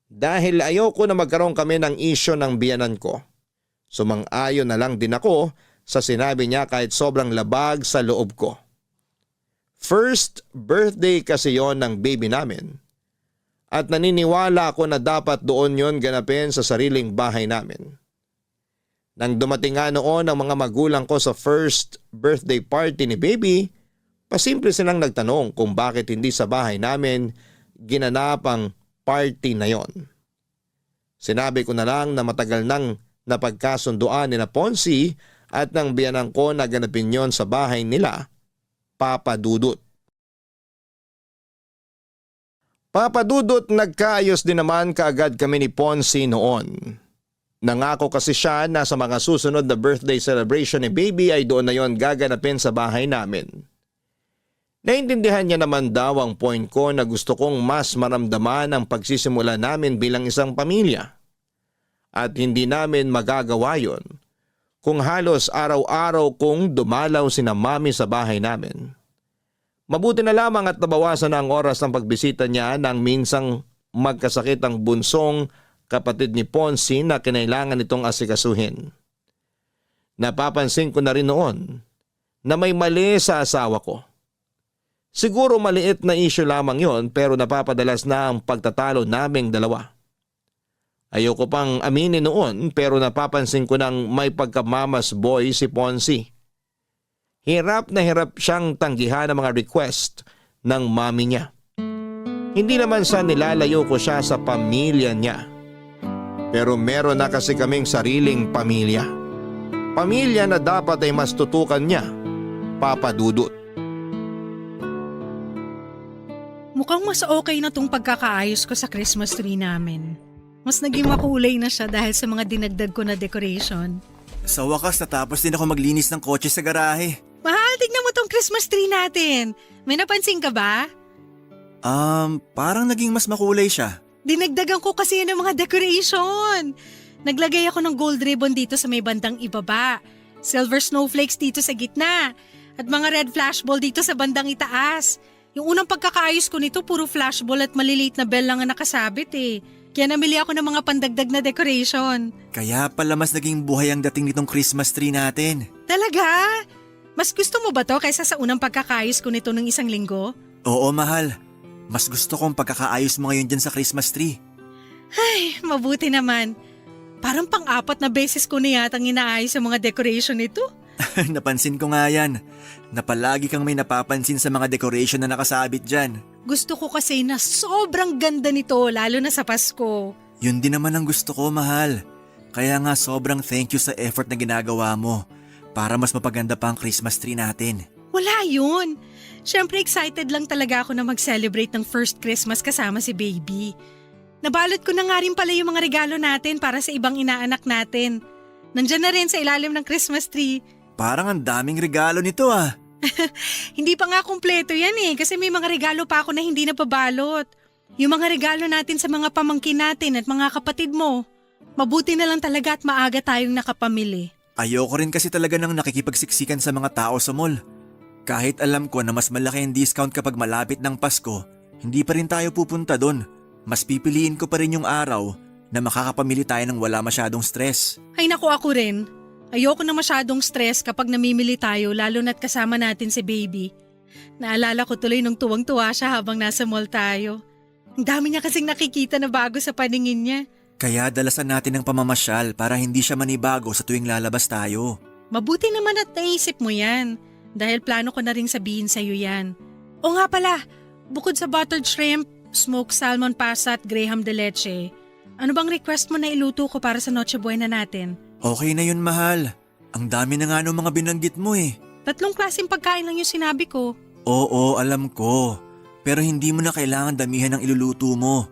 Dahil ayoko na magkaroon kami ng isyo ng biyenan ko, sumang-ayon na lang din ako sa sinabi niya kahit sobrang labag sa loob ko. First birthday kasi yon ng baby namin at naniniwala ako na dapat doon yon ganapin sa sariling bahay namin. Nang dumating nga noon ang mga magulang ko sa first birthday party ni baby, pasimple silang nagtanong kung bakit hindi sa bahay namin ginanap ang party na yon. Sinabi ko na lang na matagal nang napagkasunduan ni na Ponzi at ng biyanan ko na ganapin yon sa bahay nila, Papa Dudut. Papa Dudut, nagkaayos din naman kaagad kami ni Ponzi noon. Nangako kasi siya na sa mga susunod na birthday celebration ni baby ay doon na yon gaganapin sa bahay namin. Naintindihan niya naman daw ang point ko na gusto kong mas maramdaman ang pagsisimula namin bilang isang pamilya. At hindi namin magagawa yon kung halos araw-araw kong dumalaw sina Mami sa bahay namin. Mabuti na lamang at nabawasan na ang oras ng pagbisita niya nang minsang magkasakit ang bunsong kapatid ni Ponzi na kinailangan itong asikasuhin. Napapansin ko na rin noon na may mali sa asawa ko. Siguro maliit na issue lamang yon pero napapadalas na ang pagtatalo naming dalawa. Ayoko pang aminin noon pero napapansin ko nang may pagkamamas boy si Ponzi. Hirap na hirap siyang tanggihan ang mga request ng mami niya. Hindi naman sa nilalayo ko siya sa pamilya niya. Pero meron na kasi kaming sariling pamilya. Pamilya na dapat ay mas tutukan niya, Papa Dudut. Mukhang Mukhang mas okay na tong pagkakaayos ko sa Christmas tree namin. Mas naging makulay na siya dahil sa mga dinagdag ko na decoration. Sa wakas natapos din ako maglinis ng kotse sa garahe. Mahal, tignan mo tong Christmas tree natin. May napansin ka ba? Parang naging mas makulay siya. Dinagdagan ko kasi yan ng mga decoration. Naglagay ako ng gold ribbon dito sa may bandang ibaba. Silver snowflakes dito sa gitna. At mga red flashball dito sa bandang itaas. Yung unang pagkakaayos ko nito, puro flashball at maliliit na bell lang ang nakasabit eh. Kaya namili ako ng mga pandagdag na decoration. Kaya pala mas naging buhay ang dating nitong Christmas tree natin. Talaga? Mas gusto mo ba to kaysa sa unang pagkakaayos ko nito ng isang linggo? Oo, mahal. Mas gusto kong pagkakaayos mo ngayon dyan sa Christmas tree. Ay, mabuti naman. Parang pang-apat na beses ko na yatang inaayos ang mga decoration nito. Napansin ko nga yan. Na palagi kang may napapansin sa mga decoration na nakasabit dyan. Gusto ko kasi na sobrang ganda nito lalo na sa Pasko. Yun din naman ang gusto ko, mahal. Kaya nga sobrang thank you sa effort na ginagawa mo para mas mapaganda pa ang Christmas tree natin. Wala yun. Siyempre excited lang talaga ako na mag-celebrate ng first Christmas kasama si baby. Nabalot ko na nga rin pala yung mga regalo natin para sa ibang inaanak natin. Nandyan na rin sa ilalim ng Christmas tree. Parang ang daming regalo nito ah. Hindi pa nga kumpleto yan eh kasi may mga regalo pa ako na hindi napabalot. Yung mga regalo natin sa mga pamangkin natin at mga kapatid mo. Mabuti na lang talaga at maaga tayong nakapamili. Ayoko rin kasi talaga nang nakikipagsiksikan sa mga tao sa mall. Kahit alam ko na mas malaki ang discount kapag malapit ng Pasko, hindi pa rin tayo pupunta doon. Mas pipiliin ko pa rin yung araw na makakapamili tayo ng wala masyadong stress. Ay naku, ako rin. Ayoko na masyadong stress kapag namimili tayo lalo na't kasama natin si baby. Naalala ko tuloy nung tuwang-tuwa siya habang nasa mall tayo. Ang dami niya kasing nakikita na bago sa paningin niya. Kaya dalasan natin ng pamamasyal para hindi siya manibago sa tuwing lalabas tayo. Mabuti naman at naisip mo yan. Dahil plano ko na rin sabihin sa'yo yan. O nga pala, bukod sa buttered shrimp, smoked salmon pasta at graham de leche, ano bang request mo na iluto ko para sa Noche Buena natin? Okay na yun, mahal. Ang dami na nga nung mga binanggit mo eh. 3 klaseng pagkain lang yung sinabi ko. Oo, alam ko. Pero hindi mo na kailangan damihan ng iluluto mo.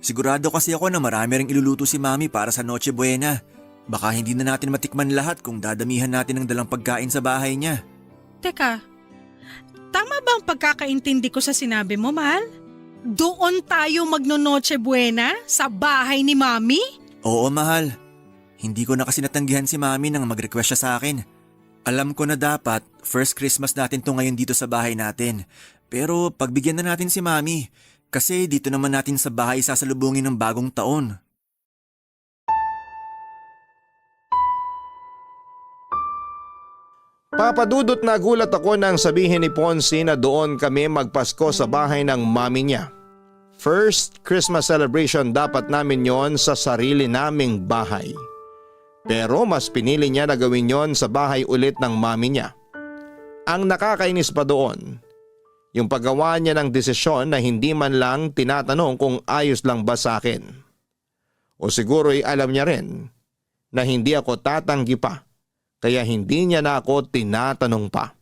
Sigurado kasi ako na marami ring iluluto si Mami para sa Noche Buena. Baka hindi na natin matikman lahat kung dadamihan natin ng dalang pagkain sa bahay niya. Teka, tama ba ang pagkakaintindi ko sa sinabi mo, mahal? Doon tayo magno-Noche Buena sa bahay ni Mami? Oo, mahal. Hindi ko na kasi natanggihan si Mami nang mag-request siya sa akin. Alam ko na dapat first Christmas natin to ngayon dito sa bahay natin. Pero pagbigyan na natin si Mami kasi dito naman natin sa bahay sasalubungin ng bagong taon. Papadudot na gulat ako nang sabihin ni Ponce na doon kami magpasko sa bahay ng mami niya. First Christmas celebration dapat namin yon sa sarili naming bahay. Pero mas pinili niya na gawin yon sa bahay ulit ng mami niya. Ang nakakainis pa doon, yung paggawa niya ng desisyon na hindi man lang tinatanong kung ayos lang ba sa akin. O siguro'y alam niya rin na hindi ako tatanggi pa. Kaya hindi niya na ako tinatanong pa.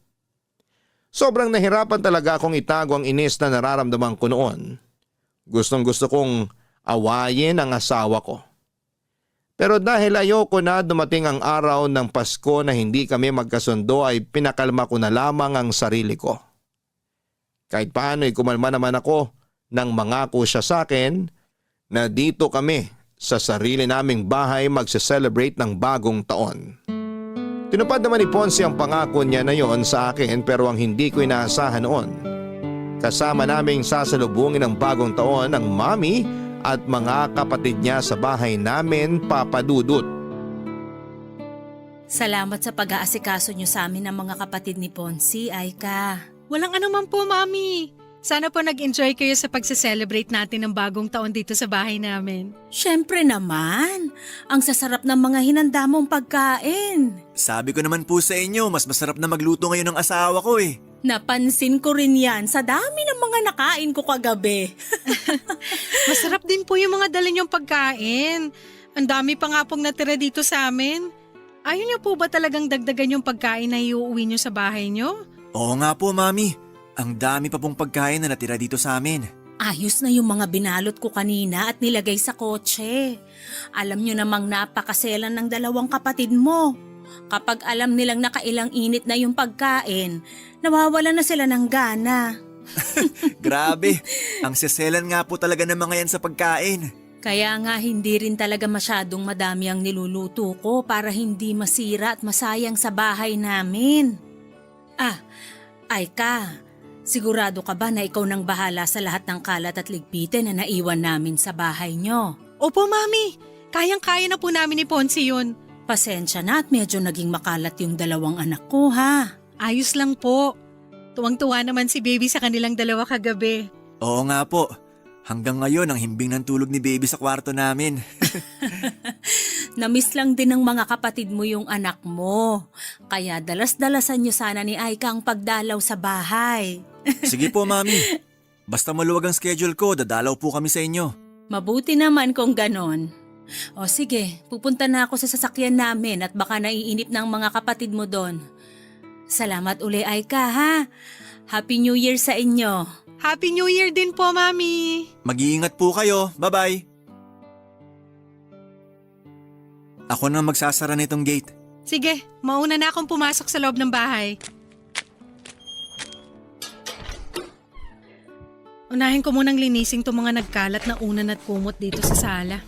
Sobrang nahirapan talaga akong itago ang inis na nararamdaman ko noon. Gustong gusto kong awayin ang asawa ko. Pero dahil ayoko na dumating ang araw ng Pasko na hindi kami magkasundo ay pinakalma ko na lamang ang sarili ko. Kahit paano ay kumalma naman ako nang mangako siya sa akin na dito kami sa sarili naming bahay magse-celebrate ng bagong taon. Tinupad naman ni Ponce ang pangako niya na yon sa akin pero ang hindi ko inaasahan noon. Kasama naming sasalubungin ng bagong taon ang mami at mga kapatid niya sa bahay namin, Papadudot. Salamat sa pag-aasikaso niyo sa amin ng mga kapatid ni Ponce, Aika. Walang anuman po, Mami. Sana po nag-enjoy kayo sa pagse-celebrate natin ng bagong taon dito sa bahay namin. Siyempre naman, ang sasarap ng mga hinanda mong pagkain. Sabi ko naman po sa inyo, mas masarap na magluto ngayon ng asawa ko eh. Napansin ko rin yan sa dami ng mga nakain ko kagabi. Masarap din po yung mga dala niyong pagkain. Ang dami pa nga pong natira dito sa amin. Ayaw niyo po ba talagang dagdagan yung pagkain na iuuwi niyo sa bahay niyo? Oo nga po, Mami. Ang dami pa pong pagkain na natira dito sa amin. Ayos na yung mga binalot ko kanina at nilagay sa kotse. Alam nyo namang napakaselan ng dalawang kapatid mo. Kapag alam nilang nakailang init na yung pagkain, nawawala na sila ng gana. Grabe, ang seselan nga po talaga ng mga yan sa pagkain. Kaya nga hindi rin talaga masyadong madami ang niluluto ko para hindi masira at masayang sa bahay namin. Aika, sigurado ka ba na ikaw nang bahala sa lahat ng kalat at ligpitin na naiwan namin sa bahay nyo? Opo, Mami. Kayang-kaya na po namin ni Ponce yun. Pasensya na at medyo naging makalat yung dalawang anak ko ha. Ayos lang po. Tuwang-tuwa naman si Baby sa kanilang dalawa kagabi. Oo nga po. Hanggang ngayon ang himbing ng tulog ni Baby sa kwarto namin. Namiss lang din ng mga kapatid mo yung anak mo. Kaya dalas-dalasan nyo sana ni Aika ang pagdalaw sa bahay. Sige po, Mami. Basta maluwag ang schedule ko, dadalaw po kami sa inyo. Mabuti naman kung ganon. O sige, pupunta na ako sa sasakyan namin at baka naiinip ng mga kapatid mo doon. Salamat uli Aika ha. Happy New Year sa inyo. Happy New Year din po, Mami. Mag-iingat po kayo. Bye-bye. Ako na magsasara nitong gate. Sige, mauna na akong pumasok sa loob ng bahay. Unahin ko munang linisin itong mga nagkalat na unan at kumot dito sa sala.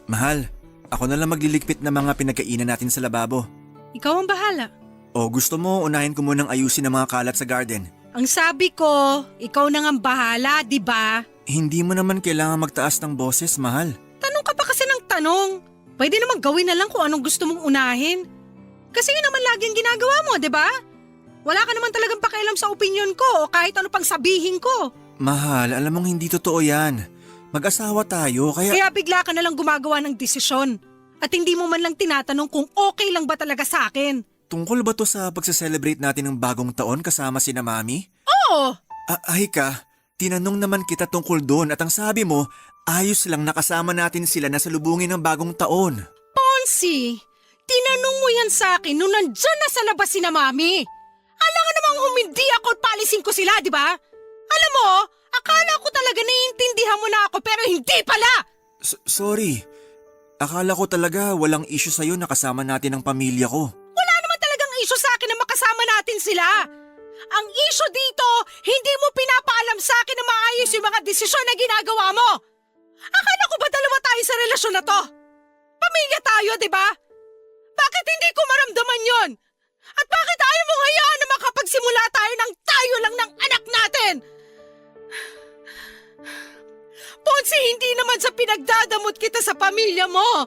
Mahal, ako na lang magliligpit ng mga pinagkainan natin sa lababo. Ikaw ang bahala. O gusto mo, unahin ko munang ayusin ang mga kalat sa garden. Ang sabi ko, ikaw na ang bahala, di ba? Hindi mo naman kailangan magtaas ng boses, mahal. Tanong ka pa kasi ng tanong. Pwede naman gawin na lang kung anong gusto mong unahin. Kasi yun naman lagi ang ginagawa mo, di ba? Wala ka naman talagang pakialam sa opinion ko o kahit ano pang sabihin ko. Mahal, alam mong hindi totoo yan. Mag-asawa tayo, kaya… Kaya bigla ka na lang gumagawa ng desisyon. At hindi mo man lang tinatanong kung okay lang ba talaga sa akin. Tungkol ba to sa pagse-celebrate natin ng bagong taon kasama sina Mami? Oo! Ay ka, tinanong naman kita tungkol doon at ang sabi mo, ayos lang nakasama natin sila na salubungin ng bagong taon. Ponce, tinanong mo yan sa akin nung nandyan na sa labas sina Mami. Alangan namang humindi ako at palisin ko sila, di ba? Alam mo, akala ko talaga naiintindihan mo na ako pero hindi pala! Sorry. Akala ko talaga walang issue sa'yo na kasama natin ang pamilya ko. Wala naman talagang issue sa akin na makasama natin sila. Ang issue dito, hindi mo pinapaalam sa akin na maayos yung mga desisyon na ginagawa mo. Akala ko ba dalawa tayo sa relasyon na to? Pamilya tayo, di ba? Bakit hindi ko maramdaman yon? At bakit ayaw mo hayaan na makapagsimula tayo ng tayo lang ng anak natin? Ponce, hindi naman sa pinagdadamot kita sa pamilya mo.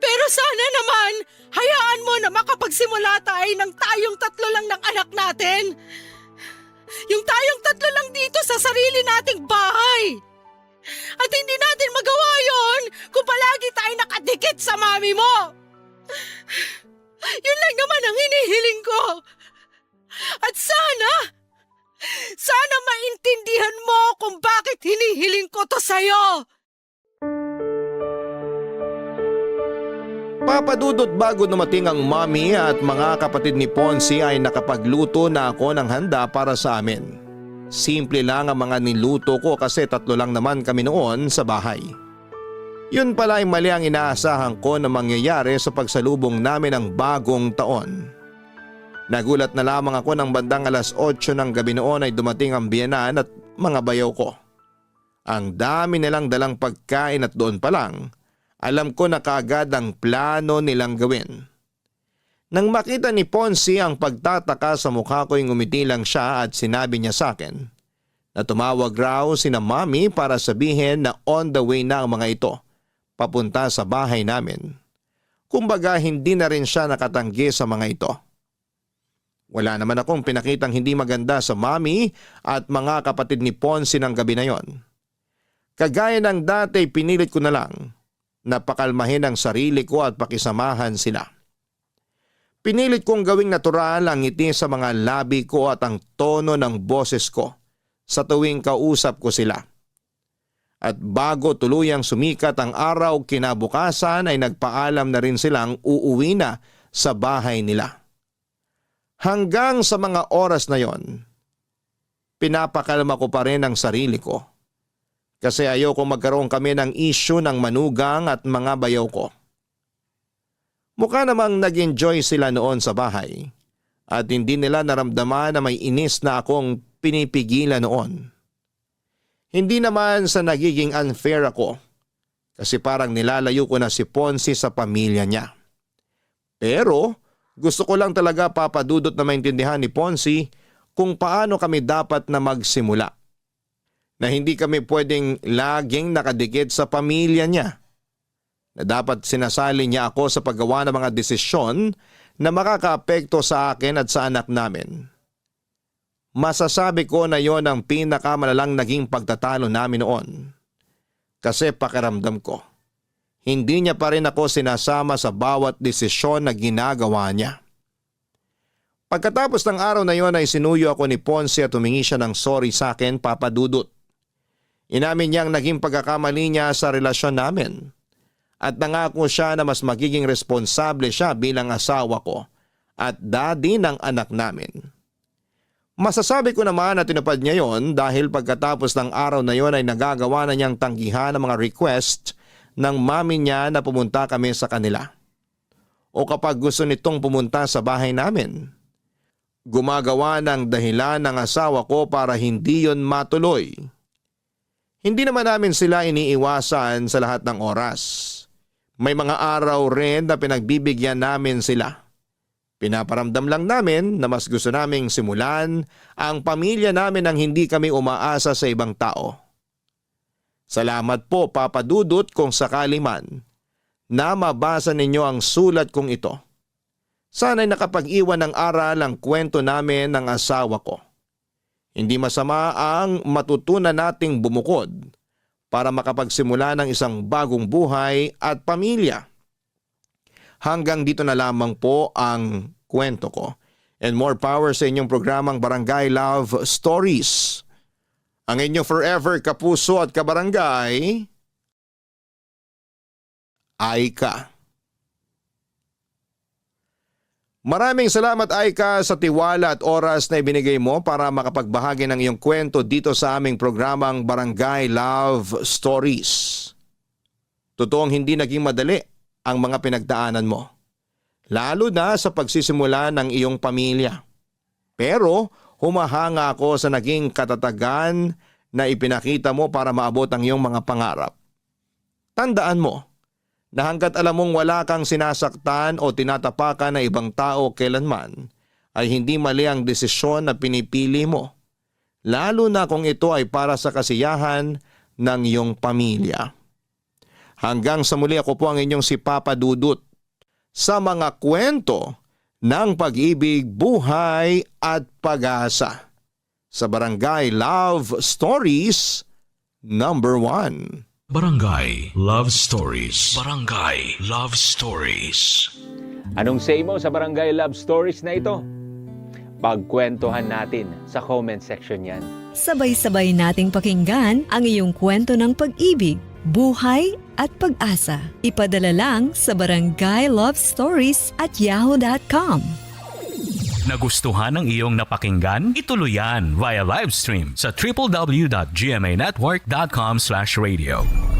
Pero sana naman, hayaan mo na makapagsimula tayo ng tayong tatlo lang ng anak natin. Yung tayong tatlo lang dito sa sarili nating bahay. At hindi natin magawa yon kung palagi tayo nakadikit sa mami mo. Yun lang naman ang hinihiling ko. At sana maintindihan mo kung bakit hinihiling ko to sa'yo. Papadudot bago dumating ang mami at mga kapatid ni Ponce ay nakapagluto na ako ng handa para sa amin. Simple lang ang mga niluto ko kasi tatlo lang naman kami noon sa bahay. Yun pala ay mali ang inaasahan ko na mangyayari sa pagsalubong namin ng bagong taon. Nagulat na lamang ako ng bandang 8:00 ng gabi noon ay dumating ang biyenan at mga bayaw ko. Ang dami nilang dalang pagkain at doon pa lang, alam ko na kaagad ang plano nilang gawin. Nang makita ni Ponce ang pagtataka sa mukha ko'y ngumiti lang siya at sinabi niya sa akin na tumawag raw sina Mami para sabihin na on the way na ang mga ito papunta sa bahay namin. Kumbaga hindi na rin siya nakatanggi sa mga ito. Wala naman akong pinakitang hindi maganda sa Mami at mga kapatid ni Ponce ng gabi na yon. Kagaya ng dati pinilit ko na lang na pakalmahin ang sarili ko at pakisamahan sila. Pinilit kong gawing natural ang ngiti sa mga labi ko at ang tono ng boses ko sa tuwing kausap ko sila. At bago tuluyang sumikat ang araw kinabukasan ay nagpaalam na rin silang uuwi na sa bahay nila. Hanggang sa mga oras na yon, pinapakalma ko pa rin ang sarili ko. kasi ayoko magkaroon kami ng issue ng manugang at mga bayaw ko. Mukha namang nag-enjoy sila noon sa bahay at hindi nila naramdaman na may inis na akong pinipigilan noon. Hindi naman sa nagiging unfair ako kasi parang nilalayo ko na si Ponzi sa pamilya niya. Pero gusto ko lang talaga papadudot na maintindihan ni Ponzi kung paano kami dapat na magsimula. Na hindi kami pwedeng laging nakadikit sa pamilya niya. Na dapat sinasali niya ako sa paggawa ng mga desisyon na makakaapekto sa akin at sa anak namin. Masasabi ko na yon ang pinakamalalang naging pagtatalo namin noon. Kasi pakiramdam ko, hindi niya pa rin ako sinasama sa bawat desisyon na ginagawa niya. Pagkatapos ng araw na yon ay sinuyo ako ni Ponce at humingi siya ng sorry sa akin, Papa Dudut. Inamin niyang naging pagkakamali niya sa relasyon namin at nangako siya na mas magiging responsable siya bilang asawa ko at daddy ng anak namin. Masasabi ko naman na tinupad niya yon dahil pagkatapos ng araw na yon ay nagagawa na niyang tanggihan ang mga request ng mami niya na pumunta kami sa kanila. O kapag gusto nitong pumunta sa bahay namin, gumagawa ng dahilan ng asawa ko para hindi yon matuloy. Hindi naman namin sila iniiwasan sa lahat ng oras. May mga araw rin na pinagbibigyan namin sila. Pinaparamdam lang namin na mas gusto naming simulan ang pamilya namin nang hindi kami umaasa sa ibang tao. Salamat po, Papa Dudut, kung sakali man na mabasa ninyo ang sulat kong ito. Sana'y nakapag-iwan ng aral ang kwento namin ng asawa ko. Hindi masama ang matutunan nating bumukod para makapagsimula ng isang bagong buhay at pamilya. Hanggang dito na lamang po ang kwento ko. And more power sa inyong programang Barangay Love Stories. Ang inyong forever kapuso at kabarangay, Aika. Maraming salamat, Aika, sa tiwala at oras na ibinigay mo para makapagbahagi ng iyong kwento dito sa aming programang Barangay Love Stories. Totoong hindi naging madali ang mga pinagdaanan mo, lalo na sa pagsisimula ng iyong pamilya. Pero humahanga ako sa naging katatagan na ipinakita mo para maabot ang iyong mga pangarap. Tandaan mo na hanggat alam mong wala kang sinasaktan o tinatapakan na ibang tao kailanman, ay hindi mali ang desisyon na pinipili mo, lalo na kung ito ay para sa kasiyahan ng iyong pamilya. Hanggang sa muli, ako po ang inyong si Papa Dudut sa mga kwento ng pag-ibig, buhay at pag-asa sa Barangay Love Stories number 1. Barangay Love Stories. Barangay Love Stories. Anong say mo sa Barangay Love Stories na ito? Pagkwentuhan natin sa comment section yan. Sabay-sabay nating pakinggan ang iyong kwento ng pag-ibig, buhay at pag-asa. Ipadala lang sa barangaylovestories@yahoo.com. Nagustuhan ng iyong napakinggan? Ituloy yan via live stream sa www.gmanetwork.com/radio.